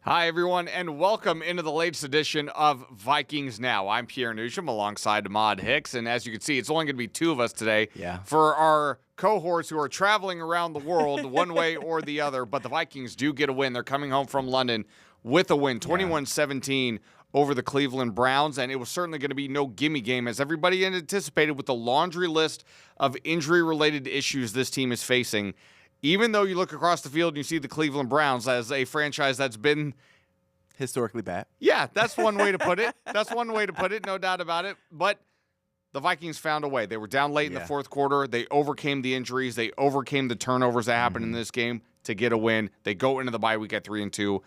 Hi, everyone, and welcome into the latest edition of Vikings Now. I'm Pierre Noujaim alongside Ahmad, Hicks, and as you can see, it's only going to be two of us today for our cohorts who are traveling around the world one way or the other, but the Vikings do get a win. They're coming home from London with a win, 21-17 over the Cleveland Browns, and it was certainly going to be no gimme game as everybody anticipated with the laundry list of injury-related issues this team is facing. Even though you look across the field and you see the Cleveland Browns as a franchise that's been historically bad. Yeah, that's one way to put it. That's one way to put it, no doubt about it. But the Vikings found a way. They were down late in the fourth quarter. They overcame the injuries. They overcame the turnovers that happened in this game to get a win. They go into the bye week at 3-2.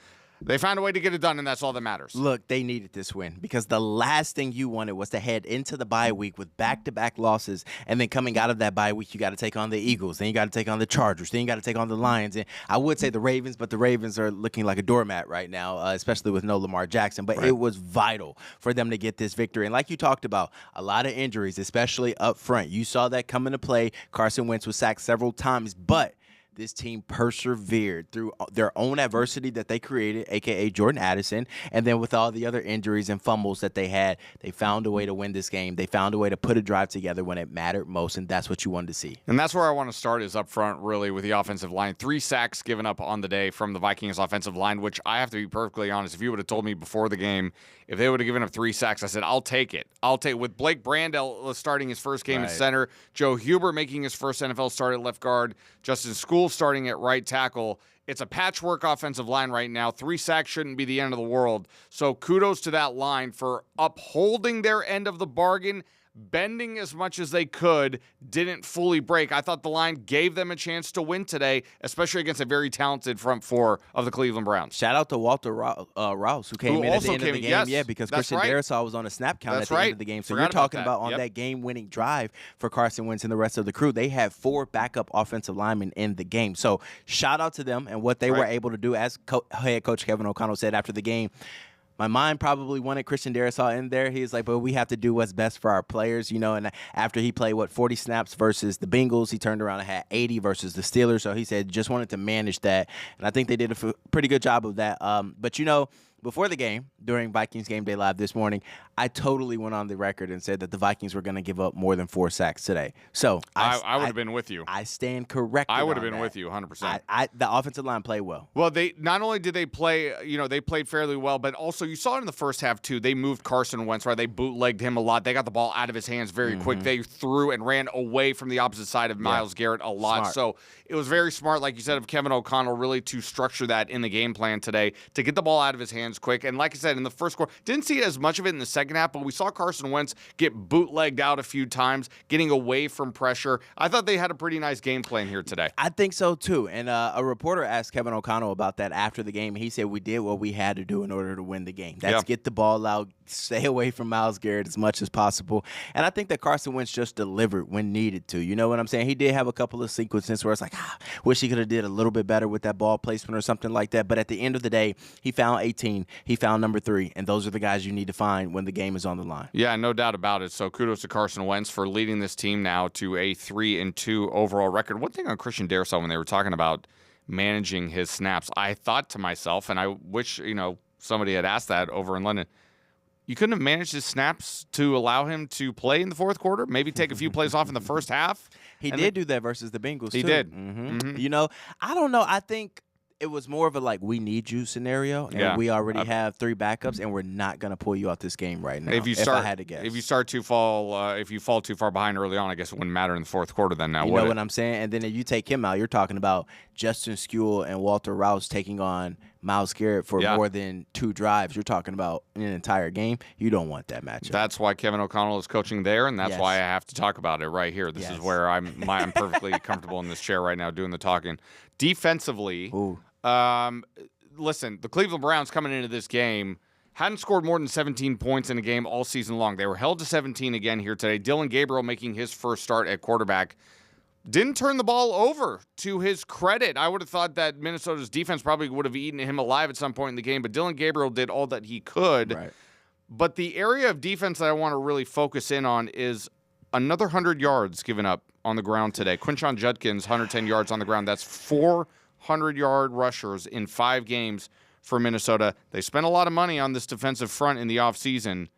They found a way to get it done, and that's all that matters. Look, they needed this win because the last thing you wanted was to head into the bye week with back-to-back losses, and then coming out of that bye week, you got to take on the Eagles, then you got to take on the Chargers, then you got to take on the Lions, and I would say the Ravens, but the Ravens are looking like a doormat right now, especially with no Lamar Jackson, but it was vital for them to get this victory, and like you talked about, a lot of injuries, especially up front. You saw that come into play. Carson Wentz was sacked several times, but this team persevered through their own adversity that they created, a.k.a. Jordan Addison, and then with all the other injuries and fumbles that they had, they found a way to win this game. They found a way to put a drive together when it mattered most, and that's what you wanted to see. And that's where I want to start is up front, really, with the offensive line. 3 sacks given up on the day from the Vikings offensive line, which I have to be perfectly honest, if you would have told me before the game, if they would have given up 3 sacks, I said, I'll take it. I'll take it. With Blake Brandel starting his first game at center, Joe Huber making his first NFL start at left guard, Justin School starting at right tackle. It's a patchwork offensive line right now. 3 sacks shouldn't be the end of the world. So kudos to that line for upholding their end of the bargain, bending as much as they could, didn't fully break. I thought the line gave them a chance to win today, especially against a very talented front four of the Cleveland Browns. Shout out to Walter Rouse, who came in at the end of the game. Yeah, because Christian Darrisaw was on a snap count at the end of the game. So you're talking about on that game-winning drive for Carson Wentz and the rest of the crew. They had 4 backup offensive linemen in the game. So shout out to them and what they were able to do. As head coach Kevin O'Connell said after the game, my mind probably wanted Christian Darrisaw in there. He's like, but we have to do what's best for our players, and after he played, 40 snaps versus the Bengals, he turned around and had 80 versus the Steelers. So he said just wanted to manage that, and I think they did a pretty good job of that. But, before the game, during Vikings Game Day Live this morning, I totally went on the record and said that the Vikings were going to give up more than 4 sacks today. So I would have been with you. I stand corrected. I would have been with you 100%. The offensive line played well. Well, they not only did they play, they played fairly well, but also you saw it in the first half too. They moved Carson Wentz, right? They bootlegged him a lot. They got the ball out of his hands very quick. They threw and ran away from the opposite side of Myles Garrett a lot. Smart. So it was very smart, like you said, of Kevin O'Connell really to structure that in the game plan today to get the ball out of his hands quick. And like I said, in the first quarter, didn't see as much of it in the second half, but we saw Carson Wentz get bootlegged out a few times, getting away from pressure. I thought they had a pretty nice game plan here today. I think so, too. And a reporter asked Kevin O'Connell about that after the game. He said, we did what we had to do in order to win the game. That's get the ball out, stay away from Myles Garrett as much as possible. And I think that Carson Wentz just delivered when needed to. You know what I'm saying? He did have a couple of sequences where it's like, wish he could have did a little bit better with that ball placement or something like that. But at the end of the day, he found 18. He found number 3, and those are the guys you need to find when the game is on the line. Yeah, no doubt about it. So kudos to Carson Wentz for leading this team now to a 3-2 overall record. One thing on Christian Darrisaw when they were talking about managing his snaps, I thought to myself, and I wish somebody had asked that over in London, you couldn't have managed his snaps to allow him to play in the fourth quarter, maybe take a few plays off in the first half? He did do that versus the Bengals, He too. did. I don't know. I think it was more of a we need you scenario, and we already have 3 backups, and we're not going to pull you out this game right now. If I had to guess, if you fall too far behind early on, I guess it wouldn't matter in the fourth quarter. Then now, you know what I'm saying? And then if you take him out, you're talking about Justin School and Walter Rouse taking on Myles Garrett for more than 2 drives. You're talking about an entire game. You don't want that matchup. That's why Kevin O'Connell is coaching there, and that's why I have to talk about it right here. This is where I'm perfectly comfortable in this chair right now doing the talking. Defensively, listen, the Cleveland Browns coming into this game hadn't scored more than 17 points in a game all season long. They were held to 17 again here today. Dylan Gabriel making his first start at quarterback. Didn't turn the ball over, to his credit. I would have thought that Minnesota's defense probably would have eaten him alive at some point in the game, but Dylan Gabriel did all that he could. Right. But the area of defense that I want to really focus in on is another 100 yards given up on the ground today. Quinshon Judkins, 110 yards on the ground. That's 400-yard rushers in 5 games for Minnesota. They spent a lot of money on this defensive front in the offseason.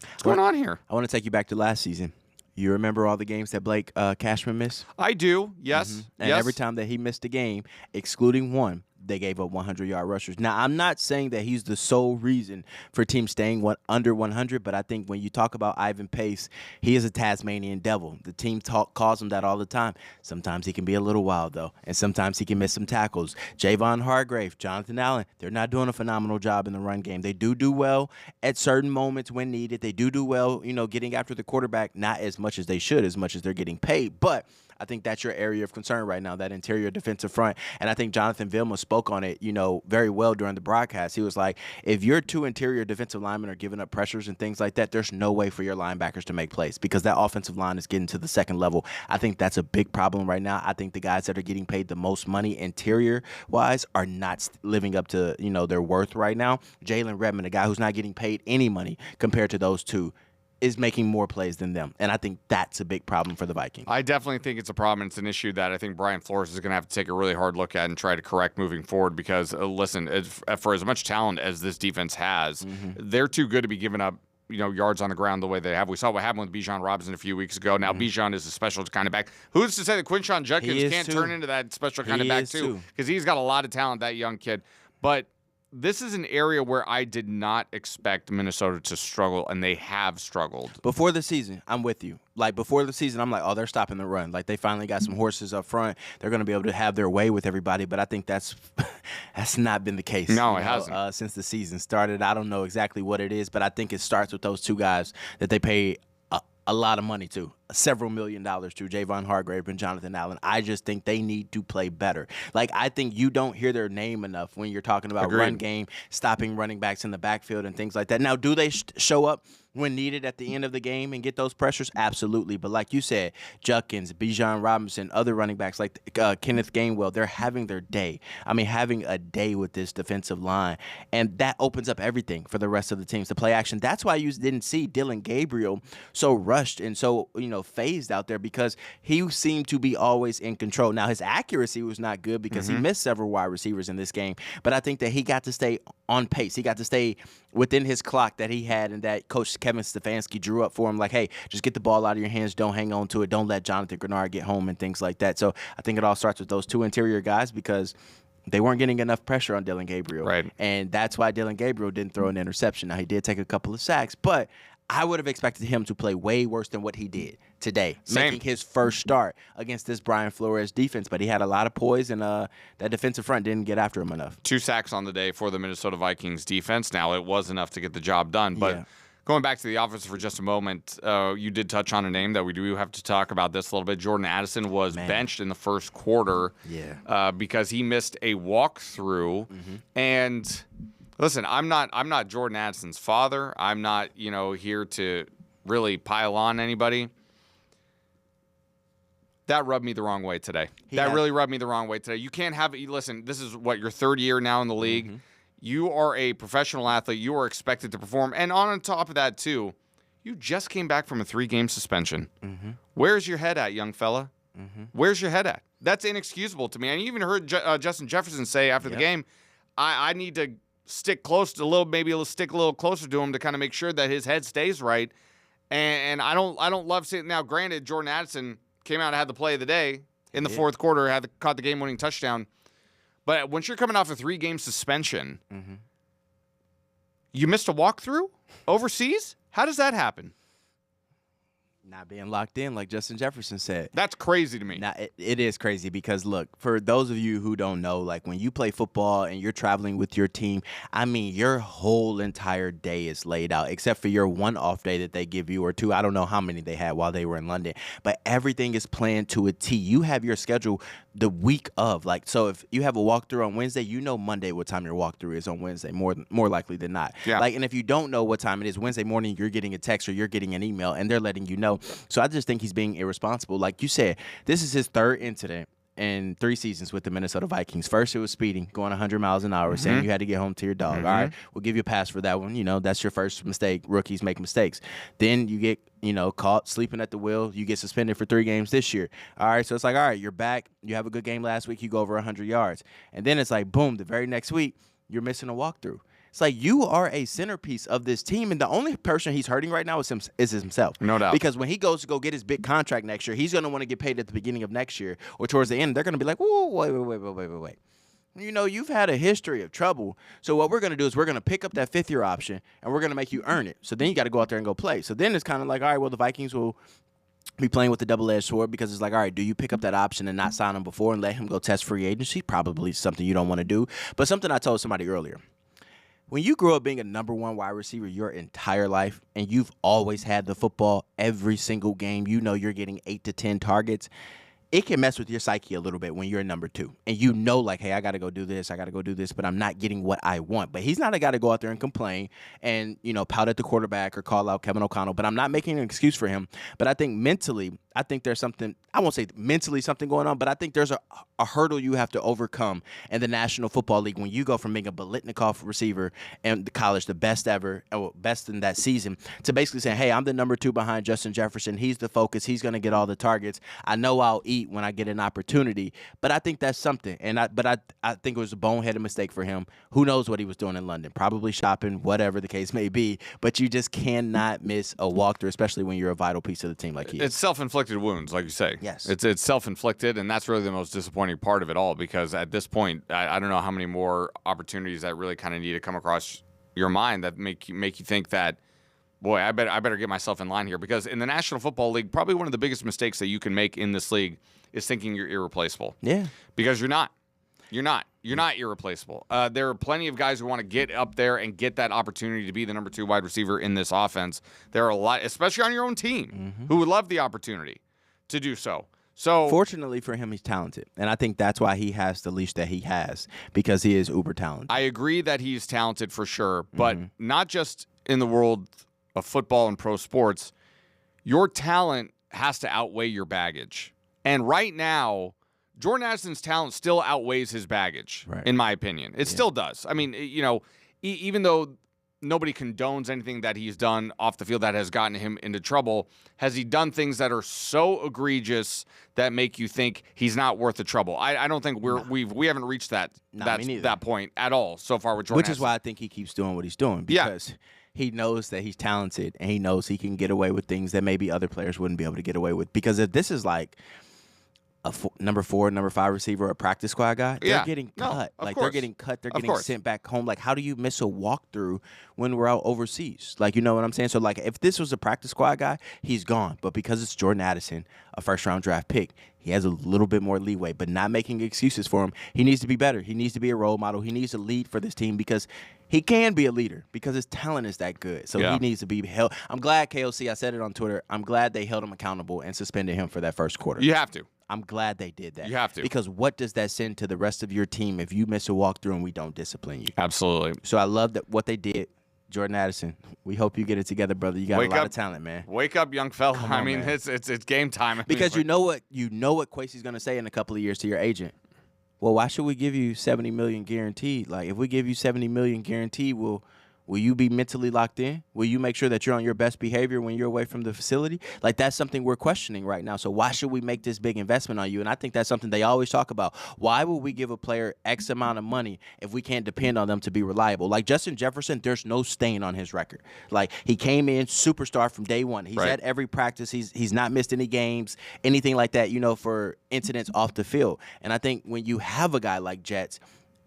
What's going on here? I want to take you back to last season. You remember all the games that Blake Cashman missed? I do, yes. Mm-hmm. And every time that he missed a game, excluding one, they gave up 100-yard rushers. Now, I'm not saying that he's the sole reason for teams staying under 100, but I think when you talk about Ivan Pace, he is a Tasmanian devil. The team calls him that all the time. Sometimes he can be a little wild, though, and sometimes he can miss some tackles. Javon Hargrave, Jonathan Allen, they're not doing a phenomenal job in the run game. They do well at certain moments when needed. They do well, getting after the quarterback, not as much as they should, as much as they're getting paid. But I think that's your area of concern right now, that interior defensive front. And I think Jonathan Vilma spoke on it, very well during the broadcast. He was like, if your two interior defensive linemen are giving up pressures and things like that, there's no way for your linebackers to make plays because that offensive line is getting to the second level. I think that's a big problem right now. I think the guys that are getting paid the most money interior-wise are not living up to, their worth right now. Jalen Redmond, a guy who's not getting paid any money compared to those two, is making more plays than them. And I think that's a big problem for the Vikings. I definitely think it's a problem. It's an issue that I think Brian Flores is going to have to take a really hard look at and try to correct moving forward because, listen, for as much talent as this defense has, they're too good to be giving up yards on the ground the way they have. We saw what happened with Bijan Robinson a few weeks ago. Now, Bijan is a special kind of back. Who's to say that Quinshon Judkins can't turn into that special kind of back, too? Because he's got a lot of talent, that young kid. But this is an area where I did not expect Minnesota to struggle, and they have struggled. Before the season, I'm with you. Before the season, I'm like, oh, they're stopping the run. They finally got some horses up front. They're going to be able to have their way with everybody, but I think that's not been the case. No, it hasn't. Since the season started. I don't know exactly what it is, but I think it starts with those two guys that they pay a lot of money to, several $1 million to, Javon Hargrave and Jonathan Allen. I just think they need to play better. I think you don't hear their name enough when you're talking about run game, stopping running backs in the backfield and things like that. Now, do they show up when needed at the end of the game and get those pressures? Absolutely. But like you said, Judkins, Bijan Robinson, other running backs like Kenneth Gainwell, they're having their day. Having a day with this defensive line. And that opens up everything for the rest of the teams to play action. That's why you didn't see Dillon Gabriel so rushed and so, phased out there because he seemed to be always in control. Now, his accuracy was not good because he missed several wide receivers in this game. But I think that he got to stay on pace. He got to stay within his clock that he had and that Coach Kevin Stefanski drew up for him. Hey, just get the ball out of your hands. Don't hang on to it. Don't let Jonathan Grenard get home and things like that. So I think it all starts with those two interior guys because they weren't getting enough pressure on Dillon Gabriel. Right. And that's why Dillon Gabriel didn't throw an interception. Now, he did take a couple of sacks, but I would have expected him to play way worse than what he did today, making his first start against this Brian Flores defense. But he had a lot of poise, and that defensive front didn't get after him enough. 2 sacks on the day for the Minnesota Vikings defense. Now, it was enough to get the job done. But going back to the offense for just a moment, you did touch on a name that we do have to talk about this a little bit. Jordan Addison was benched in the first quarter because he missed a walkthrough. And listen, I'm not Jordan Addison's father. I'm not, here to really pile on anybody. That rubbed me the wrong way today. That really rubbed me the wrong way today. You can't have – listen, this is your third year now in the league. You are a professional athlete. You are expected to perform. And on top of that, too, you just came back from a 3-game suspension. Where's your head at, young fella? Where's your head at? That's inexcusable to me. And you even heard Justin Jefferson say after the game, I need to – stick close to stick a little closer to him to kind of make sure that his head stays right. And I don't love seeing now. Granted, Jordan Addison came out and had the play of the day in the fourth quarter, caught the game-winning touchdown. But once you're coming off a 3-game suspension, you missed a walkthrough overseas. How does that happen? Not being locked in, like Justin Jefferson said. That's crazy to me. Now, it is crazy because, look, for those of you who don't know, when you play football and you're traveling with your team, your whole entire day is laid out, except for your one off day that they give you or two. I don't know how many they had while they were in London, but everything is planned to a T. You have your schedule the week of. So if you have a walkthrough on Wednesday, Monday what time your walkthrough is on Wednesday, more likely than not. Yeah. And if you don't know what time it is Wednesday morning, you're getting a text or you're getting an email, and they're letting you know. So I just think he's being irresponsible. Like you said, this is his third incident in 3 seasons with the Minnesota Vikings. First, it was speeding, going 100 miles an hour, saying you had to get home to your dog. All right, we'll give you a pass for that one. That's your first mistake. Rookies make mistakes. Then you get caught sleeping at the wheel. You get suspended for 3 games this year. All right, so it's like, all right, you're back. You have a good game last week. You go over 100 yards. And then it's like, boom, the very next week, you're missing a walkthrough. It's like you are a centerpiece of this team, and the only person he's hurting right now is himself. No doubt. Because when he goes to go get his big contract next year, he's going to want to get paid at the beginning of next year or towards the end. They're going to be like, whoa, wait. You've had a history of trouble. So what we're going to do is we're going to pick up that 5th-year option, and we're going to make you earn it. So then you got to go out there and go play. So then it's kind of like, all right, well, the Vikings will be playing with the double-edged sword because it's like, all right, do you pick up that option and not sign him before and let him go test free agency? Probably something you don't want to do. But something I told somebody earlier. When you grow up being a number 1 wide receiver your entire life and you've always had the football every single game, you're getting 8 to 10 targets, it can mess with your psyche a little bit when you're a number 2. And like, hey, I got to go do this, but I'm not getting what I want. But he's not a guy to go out there and complain and, pout at the quarterback or call out Kevin O'Connell. But I'm not making an excuse for him. But I think mentally, there's something, I won't say mentally something going on, but I think there's a hurdle you have to overcome in the National Football League when you go from being a Biletnikoff receiver in the college, the best ever, or best in that season, to basically saying, hey, I'm the number 2 behind Justin Jefferson. He's the focus. He's going to get all the targets. I know I'll eat when I get an opportunity. But I think that's something. I think it was a boneheaded mistake for him. Who knows what he was doing in London? Probably shopping, whatever the case may be. But you just cannot miss a walkthrough, especially when you're a vital piece of the team like he is. It's self-inflicted wounds, like you say. Yes. It's self-inflicted, and that's really the most disappointing part of it all, because at this point, I don't know how many more opportunities that really kind of need to come across your mind that make you think that, boy, I better get myself in line here. Because in the National Football League, probably one of the biggest mistakes that you can make in this league is thinking you're irreplaceable. Yeah. Because you're not. You're not irreplaceable. There are plenty of guys who want to get up there and get that opportunity to be the number 2 wide receiver in this offense. There are a lot, especially on your own team, who would love the opportunity to do so. So fortunately for him, he's talented. And I think that's why he has the leash that he has, because he is uber talented. I agree that he's talented for sure, but not just in the world of football and pro sports. Your talent has to outweigh your baggage. And right now, Jordan Addison's talent still outweighs his baggage, in my opinion. It still does. I mean, even though nobody condones anything that he's done off the field that has gotten him into trouble, has he done things that are so egregious that make you think he's not worth the trouble? I don't think we haven't reached that point at all so far with Jordan Addison. Which is why I think he keeps doing what he's doing, because he knows that he's talented and he knows he can get away with things that maybe other players wouldn't be able to get away with. Because if this is like a number 4, number 5 receiver, or a practice squad guy, they're getting cut. They're getting cut. They're getting sent back home. Like, how do you miss a walkthrough when we're out overseas? Like, you know what I'm saying? So, like, if this was a practice squad guy, he's gone. But because it's Jordan Addison, a first-round draft pick, he has a little bit more leeway, but not making excuses for him. He needs to be better. He needs to be a role model. He needs to lead for this team, because he can be a leader because his talent is that good. So he needs to be held. I'm glad KOC, I said it on Twitter, I'm glad they held him accountable and suspended him for that first quarter. You have to. I'm glad they did that. You have to. Because what does that send to the rest of your team if you miss a walkthrough and we don't discipline you? Absolutely. So I love that what they did. Jordan Addison, we hope you get it together, brother. You got a lot of talent, man. Wake up, young fella. I mean, it's game time. Because you know what Kwesi's going to say in a couple of years to your agent. Well, why should we give you $70 million guaranteed? Like, if we give you $70 million guaranteed, will you be mentally locked in? Will you make sure that you're on your best behavior when you're away from the facility? Like, that's something we're questioning right now. So why should we make this big investment on you? And I think that's something they always talk about. Why would we give a player X amount of money if we can't depend on them to be reliable? Like Justin Jefferson, there's no stain on his record. Like, he came in superstar from day one. He's at every practice. He's not missed any games, anything like that, for incidents off the field. And I think when you have a guy like Jets,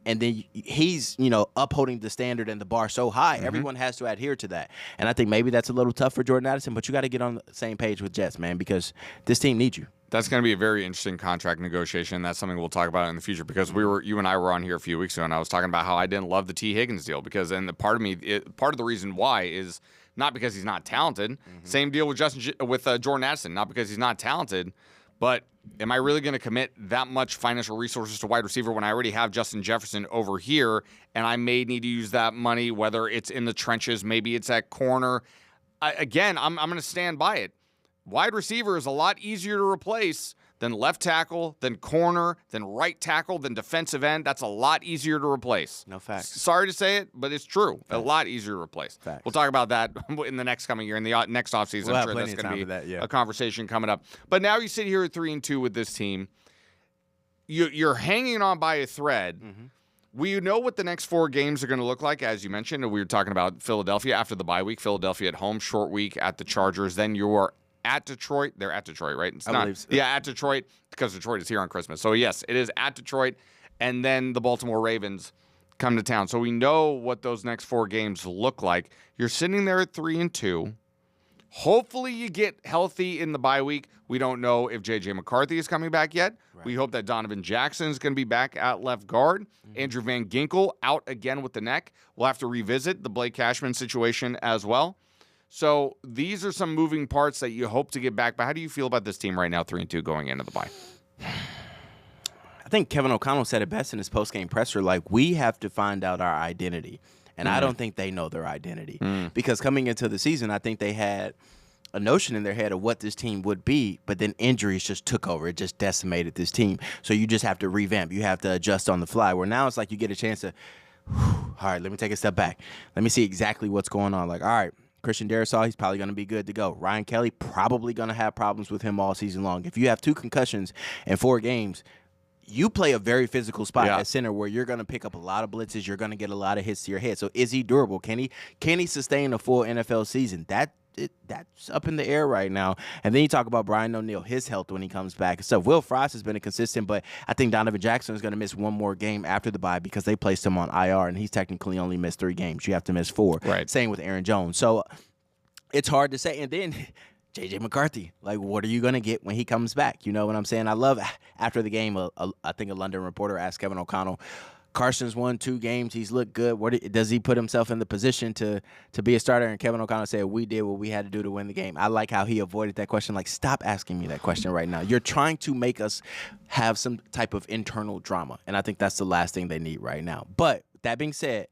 and then he's, upholding the standard and the bar so high, everyone has to adhere to that. And I think maybe that's a little tough for Jordan Addison, but you got to get on the same page with Jets, man, because this team needs you. That's going to be a very interesting contract negotiation. That's something we'll talk about in the future, because you and I were on here a few weeks ago, and I was talking about how I didn't love the T. Higgins deal, because part of the reason why is not because he's not talented. Same deal with Jordan Addison, not because he's not talented, but am I really going to commit that much financial resources to wide receiver when I already have Justin Jefferson over here, and I may need to use that money, whether it's in the trenches, maybe it's at corner. I'm going to stand by it. Wide receiver is a lot easier to replace then left tackle, then corner, then right tackle, then defensive end. That's a lot easier to replace. No facts. Sorry to say it, but it's true. Facts. A lot easier to replace. Facts. We'll talk about that in the next coming year, in the next offseason. I'm sure that's going to be a conversation coming up. But now you sit here at 3-2 with this team. You're hanging on by a thread. Mm-hmm. We know what the next 4 games are going to look like, as you mentioned. We were talking about Philadelphia after the bye week. Philadelphia at home, short week at the Chargers. Then you're at Detroit. They're at Detroit, right? It's not. So. Yeah, at Detroit, because Detroit is here on Christmas. So, yes, it is at Detroit. And then the Baltimore Ravens come to town. So we know what those next 4 games look like. You're sitting there at 3-2. Hopefully you get healthy in the bye week. We don't know if J.J. McCarthy is coming back yet. Right. We hope that Donovan Jackson is going to be back at left guard. Mm-hmm. Andrew Van Ginkel out again with the neck. We'll have to revisit the Blake Cashman situation as well. So these are some moving parts that you hope to get back. But how do you feel about this team right now, 3-2 going into the bye? I think Kevin O'Connell said it best in his post-game presser. Like, we have to find out our identity. And I don't think they know their identity. Because coming into the season, I think they had a notion in their head of what this team would be, but then injuries just took over. It just decimated this team. So you just have to revamp. You have to adjust on the fly, where now it's like you get a chance to, all right, let me take a step back. Let me see exactly what's going on. Like, all right, Christian Darrisaw, he's probably going to be good to go. Ryan Kelly, probably going to have problems with him all season long. If you have 2 concussions in 4 games, you play a very physical spot at center where you're going to pick up a lot of blitzes. You're going to get a lot of hits to your head. So is he durable? Can he sustain a full NFL season? That's up in the air right now. And then you talk about Brian O'Neill, his health when he comes back and stuff. Will Frost has been inconsistent, but I think Donovan Jackson is going to miss 1 more game after the bye because they placed him on IR, and he's technically only missed 3 games. You have to miss 4. Right. Same with Aaron Jones. So it's hard to say. And then J.J. McCarthy, like, what are you going to get when he comes back? You know what I'm saying? I love, after the game, I think a London reporter asked Kevin O'Connell, Carson's won 2 games. He's looked good. Does he put himself in the position to be a starter? And Kevin O'Connell said, we did what we had to do to win the game. I like how he avoided that question. Like, stop asking me that question right now. You're trying to make us have some type of internal drama, and I think that's the last thing they need right now. But that being said,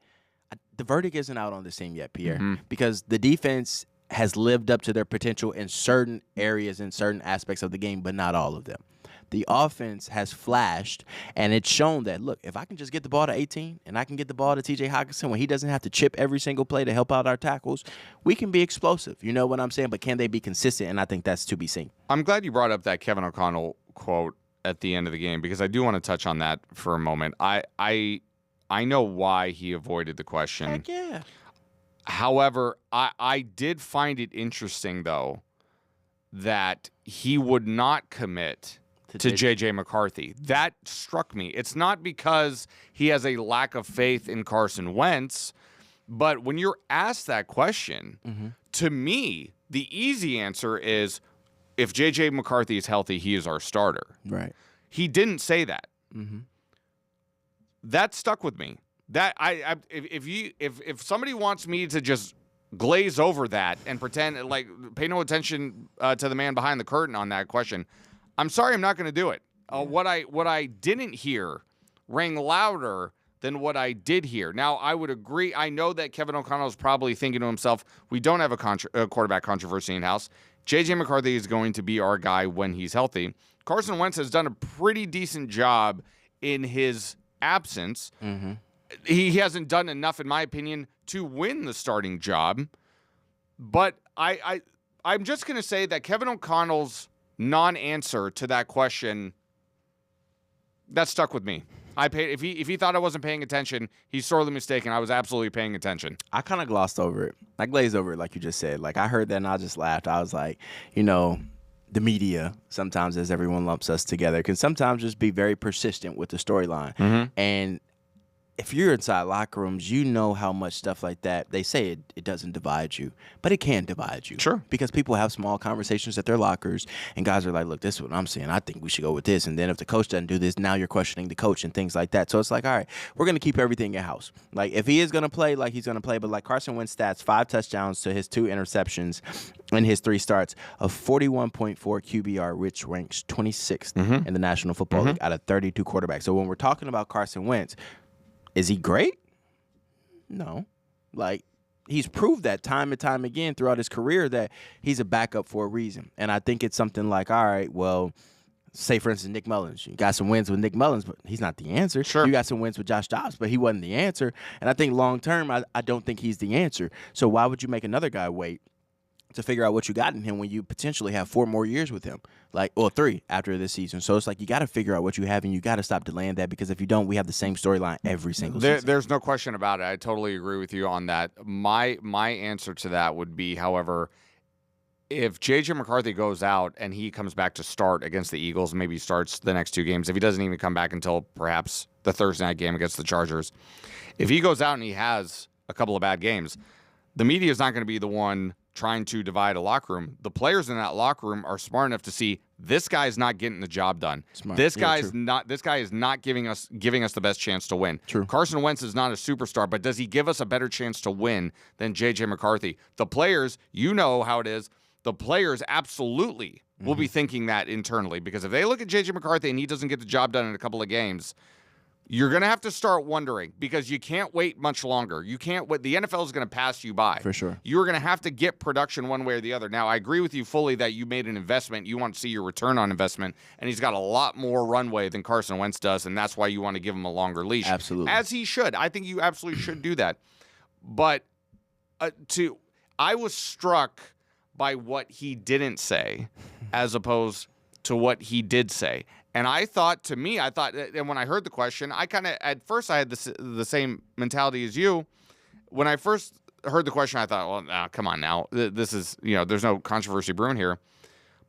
the verdict isn't out on this team yet, Pierre, because the defense has lived up to their potential in certain areas, in certain aspects of the game, but not all of them. The offense has flashed, and it's shown that, look, if I can just get the ball to 18 and I can get the ball to T.J. Hockenson when he doesn't have to chip every single play to help out our tackles, we can be explosive. You know what I'm saying? But can they be consistent? And I think that's to be seen. I'm glad you brought up that Kevin O'Connell quote at the end of the game, because I do want to touch on that for a moment. I know why he avoided the question. Heck yeah. However, I did find it interesting, though, that he would not commit to J.J. McCarthy. That struck me. It's not because he has a lack of faith in Carson Wentz, but when you're asked that question, to me, the easy answer is, if J.J. McCarthy is healthy, he is our starter. Right. He didn't say that. That stuck with me. That if somebody wants me to just glaze over that and pretend like pay no attention to the man behind the curtain on that question, I'm sorry, I'm not going to do it. What I didn't hear rang louder than what I did hear. Now, I would agree. I know that Kevin O'Connell is probably thinking to himself, we don't have a quarterback controversy in-house. J.J. McCarthy is going to be our guy when he's healthy. Carson Wentz has done a pretty decent job in his absence. He hasn't done enough, in my opinion, to win the starting job. But I'm just going to say that Kevin O'Connell's non-answer to that question, that stuck with me. If he thought I wasn't paying attention, he's sorely mistaken. I was absolutely paying attention. I kind of glossed over it. I glazed over it, like you just said. Like, I heard that and I just laughed. I was like, you know, the media, sometimes as everyone lumps us together, can sometimes just be very persistent with the storyline. And if you're inside locker rooms, you know how much stuff like that, they say it doesn't divide you, but it can divide you. Sure. Because people have small conversations at their lockers, and guys are like, look, this is what I'm saying. I think we should go with this. And then if the coach doesn't do this, now you're questioning the coach and things like that. So it's like, all right, we're going to keep everything in-house. Like, if he is going to play, like, he's going to play. But like Carson Wentz stats, 5 touchdowns to his 2 interceptions in his 3 starts, a 41.4 QBR, which ranks 26th in the National Football League out of 32 quarterbacks. So when we're talking about Carson Wentz, is he great? No. Like, he's proved that time and time again throughout his career that he's a backup for a reason. And I think it's something like, all right, well, say, for instance, Nick Mullins. You got some wins with Nick Mullins, but he's not the answer. Sure. You got some wins with Josh Dobbs, but he wasn't the answer. And I think long-term, I don't think he's the answer. So why would you make another guy wait to figure out what you got in him when you potentially have 4 more years with him, or 3 after this season? So it's like you got to figure out what you have, and you got to stop delaying that, because if you don't, we have the same storyline every single season. There's no question about it. I totally agree with you on that. My answer to that would be, however, if J.J. McCarthy goes out and he comes back to start against the Eagles, maybe starts the next 2 games, if he doesn't even come back until perhaps the Thursday night game against the Chargers, if he goes out and he has a couple of bad games, the media is not going to be the one trying to divide a locker room. The players in that locker room are smart enough to see this guy is not getting the job done. Smart. This guy is not giving us the best chance to win. True. Carson Wentz is not a superstar, but does he give us a better chance to win than J.J. McCarthy? The players, you know how it is. The players absolutely will be thinking that internally, because if they look at J.J. McCarthy and he doesn't get the job done in a couple of games, you're going to have to start wondering, because you can't wait much longer. You can't wait. The NFL is going to pass you by. For sure. You're going to have to get production one way or the other. Now, I agree with you fully that you made an investment. You want to see your return on investment, and he's got a lot more runway than Carson Wentz does, and that's why you want to give him a longer leash. Absolutely. As he should. I think you absolutely should do that. But I was struck by what he didn't say as opposed to what he did say. And I thought, and when I heard the question, at first I had the same mentality as you. When I first heard the question, I thought, well, come on now. This is, there's no controversy brewing here.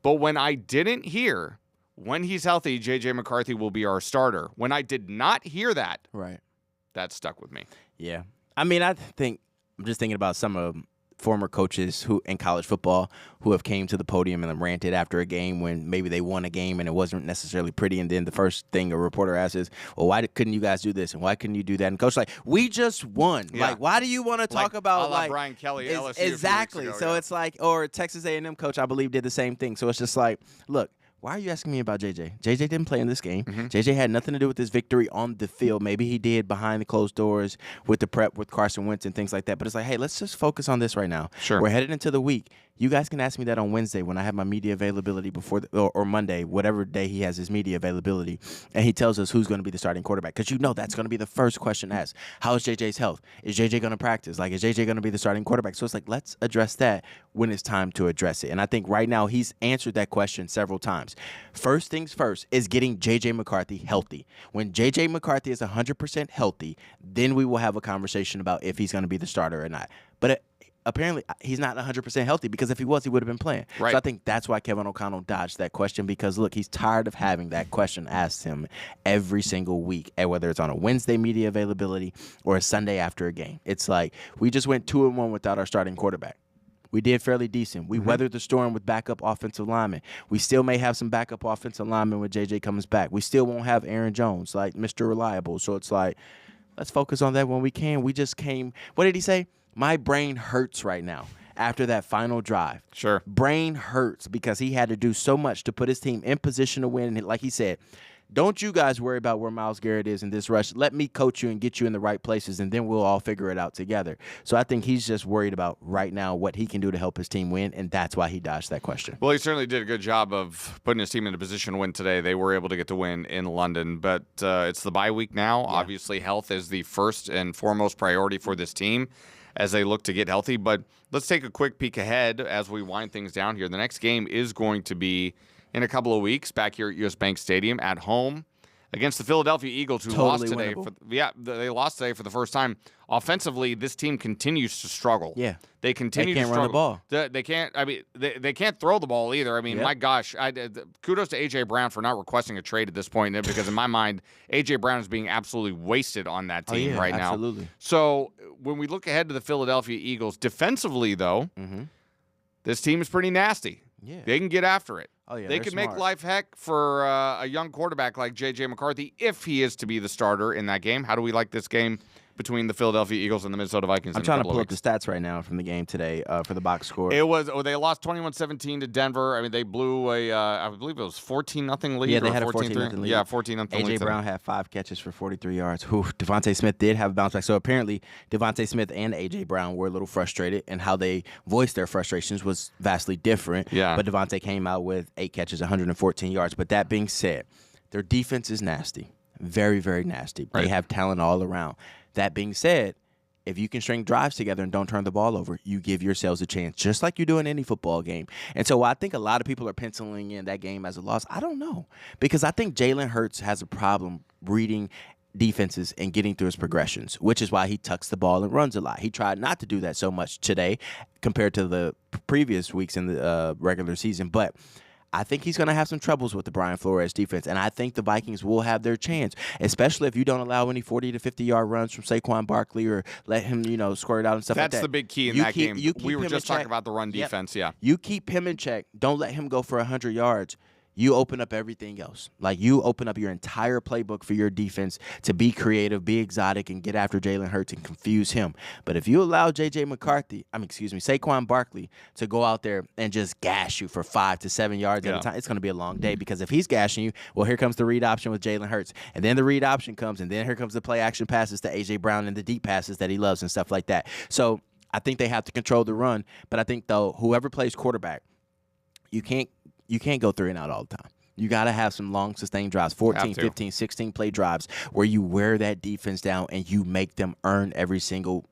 But when I didn't hear, when he's healthy, J.J. McCarthy will be our starter. When I did not hear that, right, that stuck with me. Yeah. I mean, I'm just thinking about some of former coaches who in college football who have came to the podium and ranted after a game when maybe they won a game and it wasn't necessarily pretty, and then the first thing a reporter asks is, well, why couldn't you guys do this and why couldn't you do that? And coach like, we just won. Yeah. Like, why do you want to talk about like Brian Kelly, LSU exactly? Ago, so it's like, or Texas A&M coach I believe did the same thing. So it's just like, look, why are you asking me about JJ? JJ didn't play in this game. JJ had nothing to do with this victory on the field. Maybe he did behind the closed doors with the prep with Carson Wentz and things like that. But it's like, hey, let's just focus on this right now. Sure. We're headed into the week. You guys can ask me that on Wednesday when I have my media availability before or Monday, whatever day he has his media availability, and he tells us who's going to be the starting quarterback. Because that's going to be the first question asked. How is JJ's health? Is JJ going to practice? Like, is JJ going to be the starting quarterback? So it's like, let's address that when it's time to address it. And I think right now he's answered that question several times. First things first is getting J.J. McCarthy healthy. When J.J. McCarthy is 100% healthy, then we will have a conversation about if he's going to be the starter or not. But apparently he's not 100% healthy, because if he was, he would have been playing. Right. So I think that's why Kevin O'Connell dodged that question, because, look, he's tired of having that question asked him every single week, and whether it's on a Wednesday media availability or a Sunday after a game. It's like we just went 2-1 without our starting quarterback. We did fairly decent. We weathered the storm with backup offensive linemen. We still may have some backup offensive linemen when J.J. comes back. We still won't have Aaron Jones, like Mr. Reliable. So it's like, let's focus on that when we can. We just came. What did he say? My brain hurts right now after that final drive. Sure. Brain hurts because he had to do so much to put his team in position to win. And like he said, don't you guys worry about where Myles Garrett is in this rush. Let me coach you and get you in the right places, and then we'll all figure it out together. So I think he's just worried about right now what he can do to help his team win, and that's why he dodged that question. Well, he certainly did a good job of putting his team in a position to win today. They were able to get the win in London, but it's the bye week now. Yeah. Obviously, health is the first and foremost priority for this team as they look to get healthy. But let's take a quick peek ahead as we wind things down here. The next game is going to be in a couple of weeks back here at US Bank Stadium at home against the Philadelphia Eagles, who lost today. They lost today for the first time. Offensively, this team continues to struggle. Yeah, they continue to struggle. They can't run the ball. They can't. I mean, they can't throw the ball either. I mean, my gosh, kudos to A.J. Brown for not requesting a trade at this point, because in my mind, A.J. Brown is being absolutely wasted on that team right now. Absolutely. So when we look ahead to the Philadelphia Eagles, defensively though, this team is pretty nasty. Yeah, they can get after it. Oh, yeah, they can make life heck for a young quarterback like J.J. McCarthy if he is to be the starter in that game. How do we like this game between the Philadelphia Eagles and the Minnesota Vikings. I'm trying to pull up the stats right now from the game today for the box score. It was they lost 21-17 to Denver. I mean, they blew I believe it was 14-0 lead. Yeah, they had a 14-0 lead. Yeah, 14-0 lead. A.J. Brown had 5 catches for 43 yards. Devontae Smith did have a bounce back. So apparently, Devontae Smith and A.J. Brown were a little frustrated, and how they voiced their frustrations was vastly different. Yeah. But Devontae came out with 8 catches, 114 yards. But that being said, their defense is nasty. Very, very nasty. Right. They have talent all around. That being said, if you can string drives together and don't turn the ball over, you give yourselves a chance, just like you do in any football game. And so I think a lot of people are penciling in that game as a loss. I don't know, because I think Jalen Hurts has a problem reading defenses and getting through his progressions, which is why he tucks the ball and runs a lot. He tried not to do that so much today compared to the previous weeks in the regular season, but I think he's going to have some troubles with the Brian Flores defense, and I think the Vikings will have their chance, especially if you don't allow any 40 to 50-yard runs from Saquon Barkley or let him, squirt out and stuff like that. That's the big key in that game. We were just talking about the run defense, yeah. You keep him in check. Don't let him go for 100 yards. You open up everything else. Like, you open up your entire playbook for your defense to be creative, be exotic, and get after Jalen Hurts and confuse him. But if you allow Saquon Barkley to go out there and just gash you for 5 to 7 yards at a time, it's going to be a long day, because if he's gashing you, well, here comes the read option with Jalen Hurts. And then the read option comes, and then here comes the play action passes to A.J. Brown and the deep passes that he loves and stuff like that. So I think they have to control the run. But I think, though, whoever plays quarterback, you can't go 3 and out all the time. You got to have some long, sustained drives, 14, 15, 16-play drives where you wear that defense down and you make them earn every single,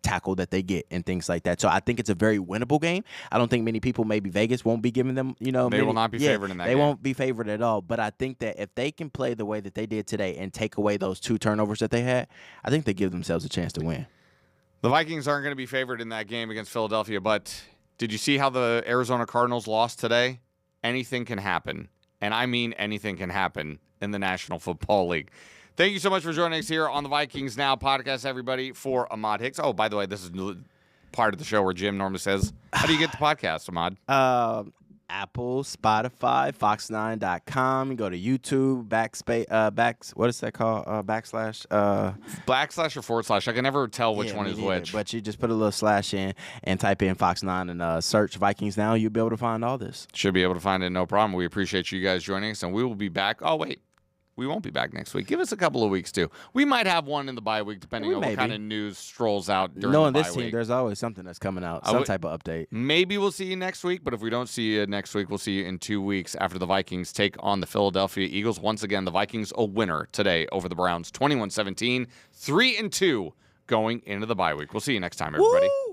tackle that they get and things like that. So I think it's a very winnable game. I don't think many people, maybe Vegas, won't be giving them, They will not be favored in that game. They won't be favored at all. But I think that if they can play the way that they did today and take away those 2 turnovers that they had, I think they give themselves a chance to win. The Vikings aren't going to be favored in that game against Philadelphia, but did you see how the Arizona Cardinals lost today? Anything can happen, and I mean anything can happen in the National Football League. Thank you so much for joining us here on the Vikings Now podcast, everybody, for Ahmad Hicks. Oh, by the way, this is part of the show where Jim normally says, how do you get the podcast, Ahmad? Apple, Spotify, Fox9.com. You go to YouTube, what is that called? Backslash or / I can never tell which one is which. But you just put a little slash in and type in Fox9 and search Vikings Now. You'll be able to find all this. Should be able to find it, no problem. We appreciate you guys joining us, and we will be back. Oh, wait. We won't be back next week. Give us a couple of weeks, too. We might have one in the bye week, depending on what kind of news strolls out during the bye week. Knowing this team, there's always something that's coming out, some type of update. Maybe we'll see you next week, but if we don't see you next week, we'll see you in 2 weeks after the Vikings take on the Philadelphia Eagles. Once again, the Vikings a winner today over the Browns, 21-17, 3-2 going into the bye week. We'll see you next time, everybody. Woo!